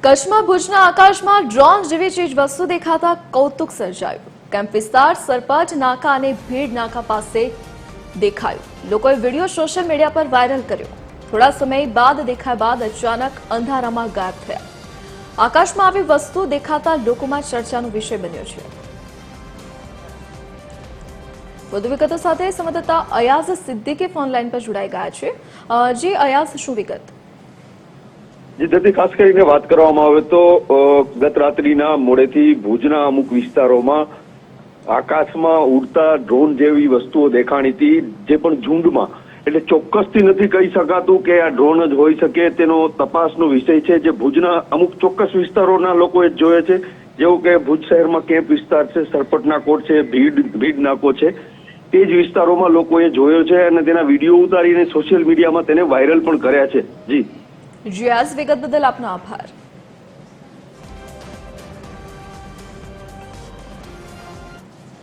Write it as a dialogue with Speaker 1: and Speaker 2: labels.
Speaker 1: કચ્છમાં ભુજના આકાશમાં ડ્રોન જેવી ચીજ વસ્તુ દેખાતા કૌતુક સર્જાયું. કેમ્પ વિસ્તાર સરપંચ નાકા અને ભીડ નાકા પાસે દેખાયું. લોકોએ વિડીયો સોશિયલ મીડિયા પર વાયરલ કર્યો. થોડા સમય બાદ દેખાયા બાદ અચાનક અંધારામાં ગાયબ થયા. આકાશમાં આવી વસ્તુ દેખાતા લોકોમાં ચર્ચાનો વિષય બન્યો છે. વધુ વિગતો સાથે સંવાદદાતા અયાઝ સિદ્દીકી ફોન લાઈન પર જોડાઈ ગયા છે. જી અયાઝ, શું વિગત?
Speaker 2: જે તેથી ખાસ કરીને વાત કરવામાં આવે તો ગત રાત્રિના મોડેથી ભુજના અમુક વિસ્તારોમાં આકાશમાં ઉડતા ડ્રોન જેવી વસ્તુઓ દેખાણી હતી, જે પણ ઝુંડમાં, એટલે ચોક્કસથી નથી કહી શકાતું કે આ ડ્રોન જ હોઈ શકે. તેનો તપાસનો વિષય છે. જે ભુજના અમુક ચોક્કસ વિસ્તારોના લોકોએ જોયે છે, જેવું કે ભુજ શહેરમાં કેમ્પ વિસ્તાર છે, સરપટના કોટ છે, ભીડ નાકો છે, તે જ વિસ્તારોમાં લોકોએ જોયો છે અને તેના વિડીયો ઉતારીને સોશિયલ મીડિયામાં તેને વાયરલ પણ કર્યા છે. જી
Speaker 1: જી, આ વિગત બદલ આપનો આભાર.